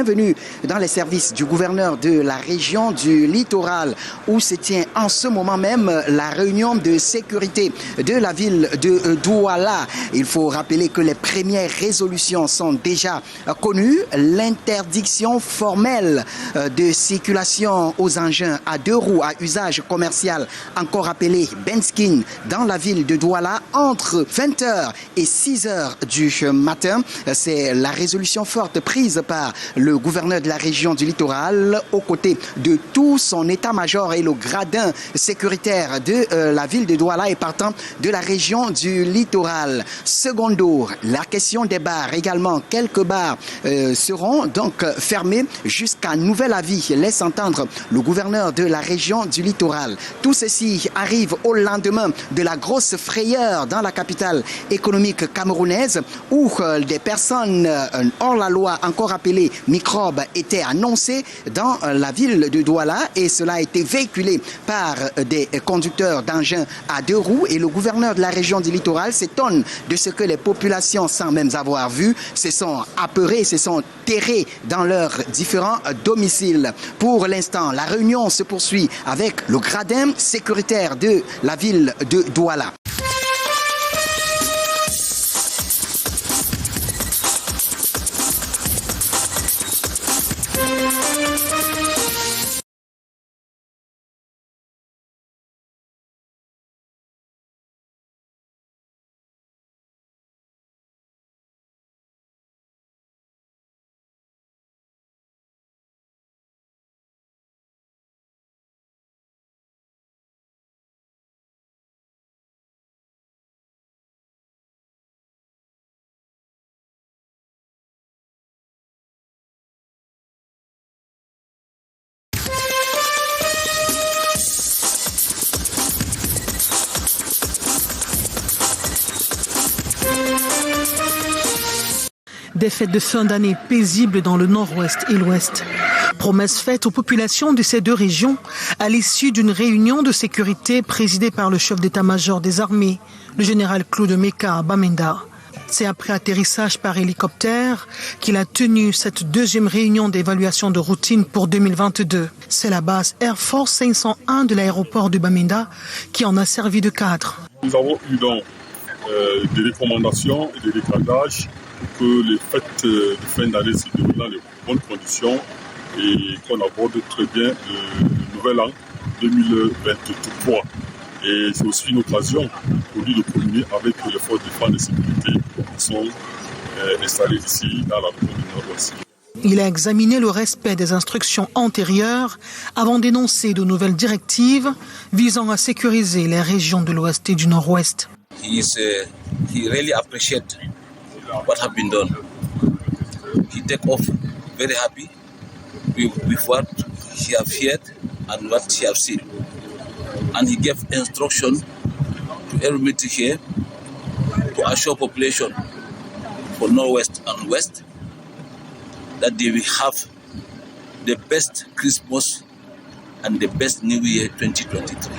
bienvenue dans les services du gouverneur de la région du littoral où se tient en ce moment même la réunion de sécurité de la ville de Douala. Il faut rappeler que les premières résolutions sont déjà connues. L'interdiction formelle de circulation aux engins à 2 roues à usage commercial, encore appelé Benskin, dans la ville de Douala entre 20h et 6h du matin. C'est la résolution forte prise par le gouverneur de la région du littoral aux côtés de tout son état-major et le gradin sécuritaire de la ville de Douala et partant de la région du littoral. Secondo, la question des bars également. Quelques bars seront donc fermés jusqu'à nouvel avis, laisse entendre le gouverneur de la région du littoral. Tout ceci arrive au lendemain de la grosse frayeur dans la capitale économique camerounaise où des personnes hors la loi, encore appelées microbes, étaient annoncées dans la ville de Douala et cela a été véhiculé par des conducteurs d'engins à 2 roues et le gouverneur de la région du littoral s'étonne de ce que les populations, sans même avoir vu, se sont apeurées, se sont terrées dans leurs différents domiciles. Pour l'instant, la réunion se poursuit avec le gradin sécuritaire de la ville de Douala. Des fêtes de fin d'année paisibles dans le nord-ouest et l'ouest. Promesse faite aux populations de ces 2 régions à l'issue d'une réunion de sécurité présidée par le chef d'état-major des armées, le général Claude Meka Bamenda. C'est après atterrissage par hélicoptère qu'il a tenu cette 2e réunion d'évaluation de routine pour 2022. C'est la base Air Force 501 de l'aéroport de Bamenda qui en a servi de cadre. Nous avons eu donc des recommandations et des décadages pour que les fêtes de fin d'année se déroulent dans les bonnes conditions et qu'on aborde très bien le nouvel an 2023. Et c'est aussi une occasion pour lui de communier avec les forces de défense et de sécurité qui sont installées ici dans la région du Nord-Ouest. Il a examiné le respect des instructions antérieures avant d'énoncer de nouvelles directives visant à sécuriser les régions de l'Ouest et du Nord-Ouest. He really appreciates what has been done. He take off very happy with what he have heard and what he have seen. And he gave instruction to every meeting here to assure population for Northwest and West that they will have the best Christmas and the best New Year 2023.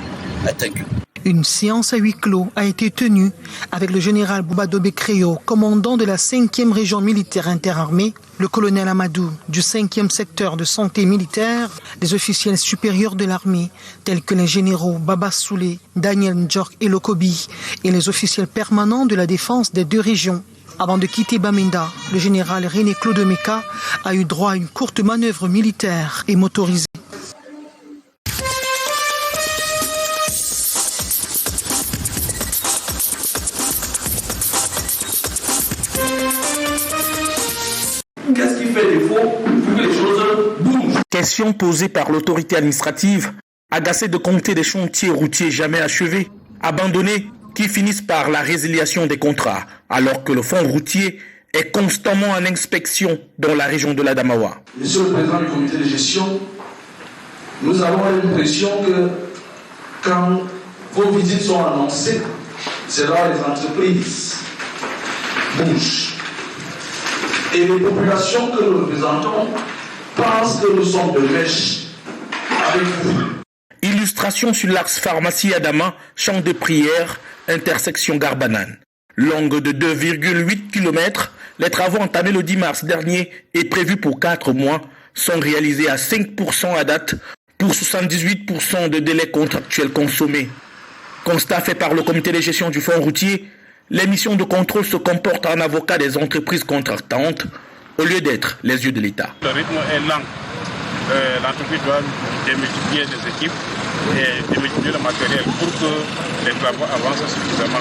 I thank you. Une séance à huis clos a été tenue avec le général Boubadobe Créo, commandant de la 5e région militaire interarmée, le colonel Amadou du 5e secteur de santé militaire, des officiels supérieurs de l'armée tels que les généraux Baba Soulé, Daniel Ndjok et Lokobi et les officiels permanents de la défense des 2 régions. Avant de quitter Bamenda, le général René Claude Meka a eu droit à une courte manœuvre militaire et motorisée. Qu'est-ce qui fait défaut pour que les choses bougent? Question posée par l'autorité administrative, agacée de compter des chantiers routiers jamais achevés, abandonnés, qui finissent par la résiliation des contrats, alors que le fonds routier est constamment en inspection dans la région de l'Adamawa. Monsieur le président du comité de gestion, nous avons l'impression que quand vos visites sont annoncées, c'est là les entreprises bougent. Et les populations que nous représentons pensent que nous sommes de mèche avec vous. Illustration sur l'axe pharmacie-Adama, champ de prière, intersection Garbanane. Longue de 2,8 km, Les travaux entamés le 10 mars dernier et prévus pour 4 mois sont réalisés à 5% à date pour 78% de délais contractuels consommés. Constat fait par le comité de gestion du fonds routier, les missions de contrôle se comportent en avocat des entreprises contractantes au lieu d'être les yeux de l'État. Le rythme est lent. L'entreprise doit démultiplier les équipes et démultiplier le matériel pour que les travaux avancent suffisamment.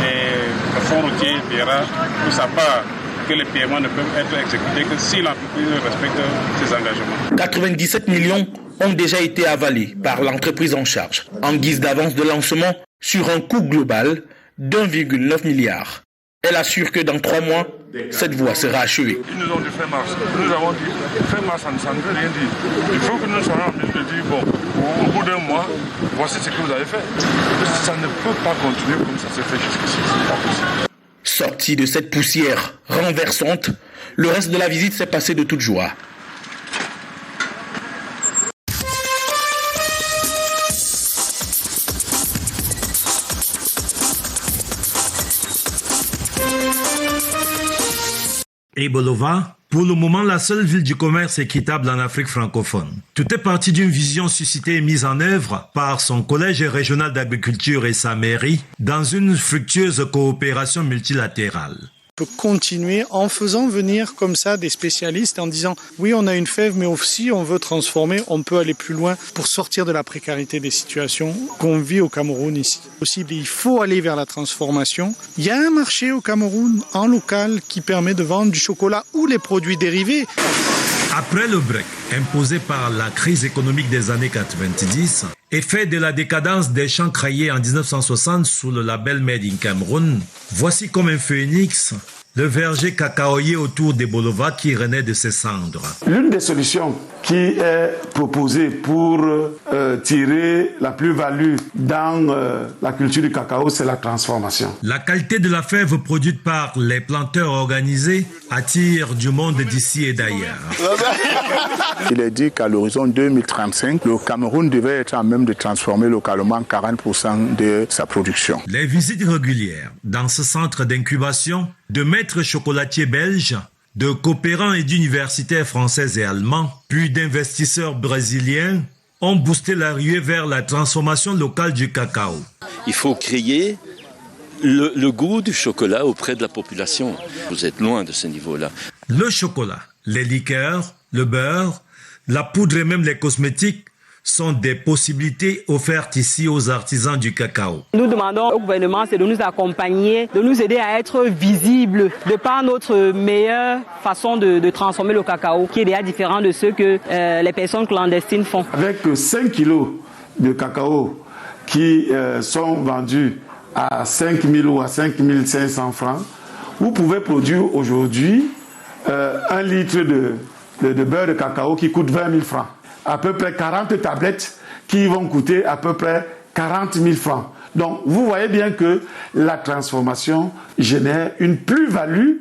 Et le fonds routier verra pour sa part que les paiements ne peuvent être exécutés que si l'entreprise respecte ses engagements. 97 millions ont déjà été avalés par l'entreprise en charge, en guise d'avance de lancement sur un coût global d'1,9 milliard. Elle assure que dans 3 mois, cette voie sera achevée. Ils nous ont dit fin mars. Nous avons dit fin mars, ça ne veut rien dire. Il faut que nous soyons en mesure de dire, bon, au bout d'un mois, voici ce que vous avez fait. Ça ne peut pas continuer comme ça s'est fait jusqu'ici. C'est pas possible. Sorti de cette poussière renversante, le reste de la visite s'est passé de toute joie. Et Bolova, pour le moment la seule ville du commerce équitable en Afrique francophone. Tout est parti d'une vision suscitée et mise en œuvre par son collège régional d'agriculture et sa mairie dans une fructueuse coopération multilatérale. On peut continuer en faisant venir comme ça des spécialistes en disant oui on a une fève mais aussi on veut transformer, on peut aller plus loin pour sortir de la précarité des situations qu'on vit au Cameroun ici. Il faut aller vers la transformation. Il y a un marché au Cameroun en local qui permet de vendre du chocolat ou les produits dérivés. Après le break imposé par la crise économique des années 90, effet de la décadence des champs créés en 1960 sous le label Made in Cameroun, voici comme un phénix le verger cacaoyer autour des Bolova qui renaît de ses cendres. L'une des solutions qui est proposée pour tirer la plus-value dans la culture du cacao, c'est la transformation. La qualité de la fève produite par les planteurs organisés attire du monde d'ici et d'ailleurs. Il est dit qu'à l'horizon 2035, le Cameroun devait être en même de transformer localement 40% de sa production. Les visites régulières dans ce centre d'incubation de maîtres chocolatiers belges, de coopérants et d'universitaires français et allemands, puis d'investisseurs brésiliens, ont boosté la ruée vers la transformation locale du cacao. Il faut créer le goût du chocolat auprès de la population. Vous êtes loin de ce niveau-là. Le chocolat, les liqueurs, le beurre, la poudre et même les cosmétiques sont des possibilités offertes ici aux artisans du cacao. Nous demandons au gouvernement de nous accompagner, de nous aider à être visibles de par notre meilleure façon de transformer le cacao, qui est déjà différent de ce que les personnes clandestines font. Avec 5 kilos de cacao qui sont vendus à 5 000 ou à 5 500 francs, vous pouvez produire aujourd'hui 1 litre de beurre de cacao qui coûte 20 000 francs. À peu près 40 tablettes qui vont coûter à peu près 40 000 francs. Donc, vous voyez bien que la transformation génère une plus-value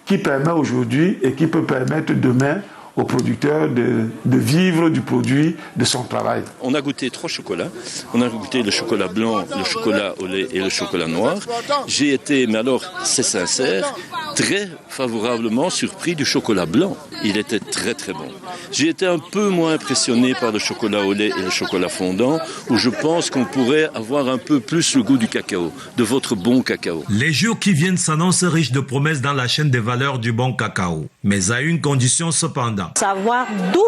qui permet aujourd'hui et qui peut permettre demain aux producteurs de vivre du produit de son travail. On a goûté 3 chocolats. On a goûté le chocolat blanc, le chocolat au lait et le chocolat noir. J'ai été, mais alors c'est sincère, très favorablement surpris du chocolat blanc. Il était très très bon. J'ai été un peu moins impressionné par le chocolat au lait et le chocolat fondant, où je pense qu'on pourrait avoir un peu plus le goût du cacao, de votre bon cacao. Les jours qui viennent s'annoncent riches de promesses dans la chaîne des valeurs du bon cacao, mais à une condition cependant. Savoir d'où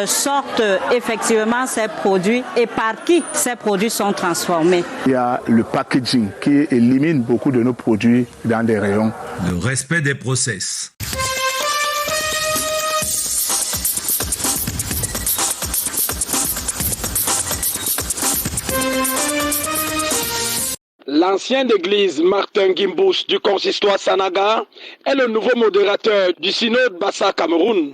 sortent effectivement ces produits et par qui ces produits sont transformés. Il y a le packaging qui élimine beaucoup de nos produits dans des rayons. Le respect des process. L'ancien d'église Martin Gimbous du consistoire Sanaga est le nouveau modérateur du synode Bassa Cameroun.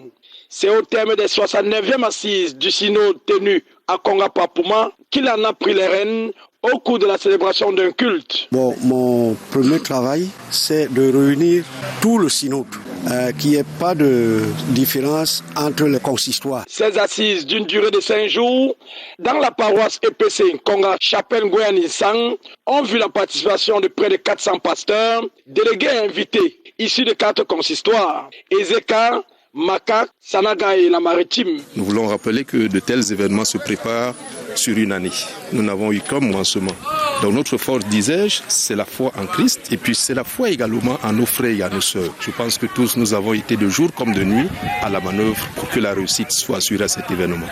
C'est au terme des 69e assises du synode tenu à Konga-Papouma qu'il en a pris les rênes au cours de la célébration d'un culte. Mon premier travail, c'est de réunir tout le synode, qu'il n'y ait pas de différence entre les consistoires. Ces assises d'une durée de 5 jours, dans la paroisse EPC Konga Chapelle Goyani Sang, ont vu la participation de près de 400 pasteurs, délégués et invités, issus de 4 consistoires, Ezeka, Maka, Sanaga et la Maritime. Nous voulons rappeler que de tels événements se préparent sur une année. Nous n'avons eu qu'un commencement. Donc notre force, disais-je, c'est la foi en Christ et puis c'est la foi également en nos frères et en nos sœurs. Je pense que tous nous avons été de jour comme de nuit à la manœuvre pour que la réussite soit assurée à cet événement.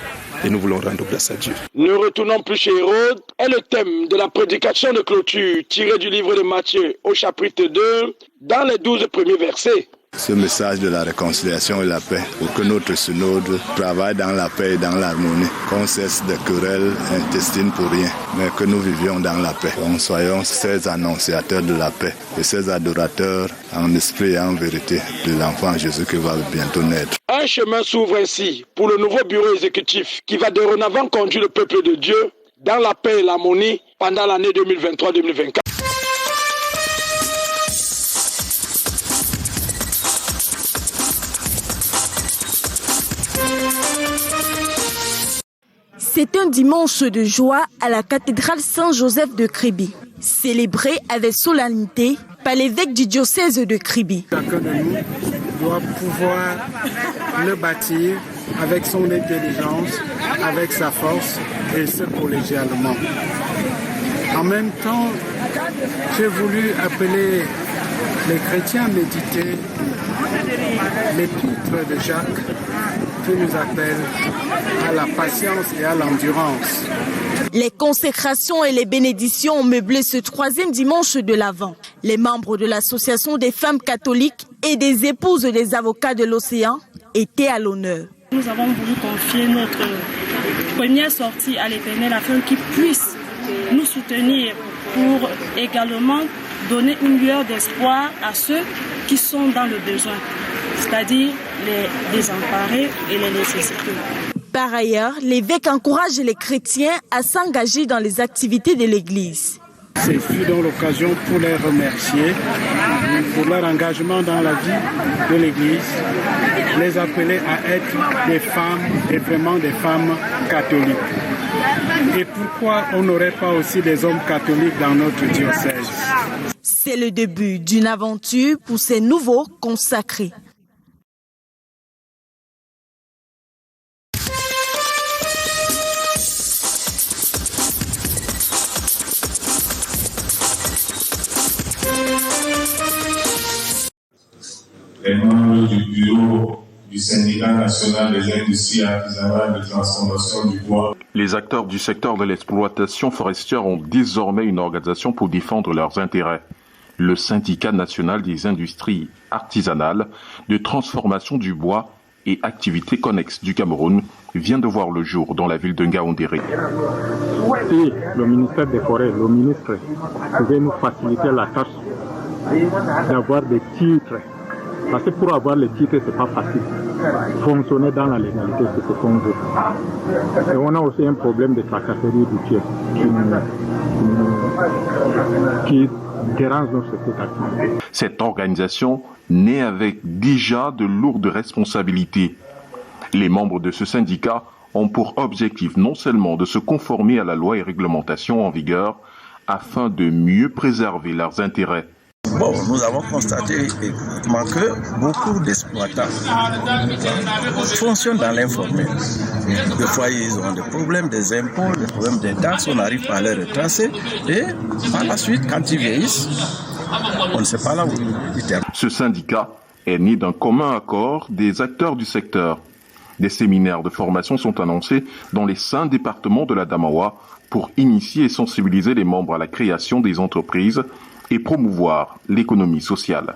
Et nous voulons rendre grâce à Dieu. Ne retournons plus chez Hérode est le thème de la prédication de clôture tirée du livre de Matthieu au chapitre 2 dans les 12 premiers versets. Ce message de la réconciliation et la paix, pour que notre synode travaille dans la paix et dans l'harmonie, qu'on cesse des querelles intestines pour rien, mais que nous vivions dans la paix. Donc soyons ces annonciateurs de la paix et ces adorateurs en esprit et en vérité de l'enfant Jésus qui va bientôt naître. Un chemin s'ouvre ainsi pour le nouveau bureau exécutif qui va dorénavant conduire le peuple de Dieu dans la paix et l'harmonie pendant l'année 2023-2024. C'est un dimanche de joie à la cathédrale Saint-Joseph de Kribi, célébré avec solennité par l'évêque du diocèse de Kribi. Chacun de nous doit pouvoir le bâtir avec son intelligence, avec sa force et ce collégialement. En même temps, j'ai voulu appeler les chrétiens à méditer l'épître de Jacques qui nous appelle à la patience et à l'endurance. Les consécrations et les bénédictions ont meublé ce 3e dimanche de l'Avent. Les membres de l'Association des femmes catholiques et des épouses des avocats de l'Océan étaient à l'honneur. Nous avons voulu confier notre première sortie à l'Éternel afin qu'il puisse nous soutenir pour également donner une lueur d'espoir à ceux qui sont dans le besoin, c'est-à-dire les désemparés et les nécessités. Par ailleurs, l'évêque encourage les chrétiens à s'engager dans les activités de l'Église. C'est donc l'occasion pour les remercier pour leur engagement dans la vie de l'Église, les appeler à être des femmes et vraiment des femmes catholiques. Et pourquoi on n'aurait pas aussi des hommes catholiques dans notre diocèse? C'est le début d'une aventure pour ces nouveaux consacrés. Les membres du bureau du syndicat national des industries artisanales de transformation du bois. Les acteurs du secteur de l'exploitation forestière ont désormais une organisation pour défendre leurs intérêts. Le syndicat national des industries artisanales de transformation du bois et activités connexes du Cameroun vient de voir le jour dans la ville de Ngaoundéré. Si le ministère des Forêts, le ministre, pouvait nous faciliter la tâche d'avoir des titres. Parce que pour avoir les titres, c'est pas facile. Fonctionner dans la légalité, c'est ce qu'on veut. Et on a aussi un problème de tracasserie routière qui dérange notre activité. Cette organisation naît avec déjà de lourdes responsabilités. Les membres de ce syndicat ont pour objectif non seulement de se conformer à la loi et réglementation en vigueur afin de mieux préserver leurs intérêts. Bon, nous avons constaté que beaucoup d'exploitants fonctionnent dans l'informel. Des fois, ils ont des problèmes des impôts, des problèmes des taxes, on n'arrive pas à les retracer. Et par la suite, quand ils vieillissent, on ne sait pas là où ils terminent. Ce syndicat est né d'un commun accord des acteurs du secteur. Des séminaires de formation sont annoncés dans les 5 départements de la Damawa pour initier et sensibiliser les membres à la création des entreprises et promouvoir l'économie sociale.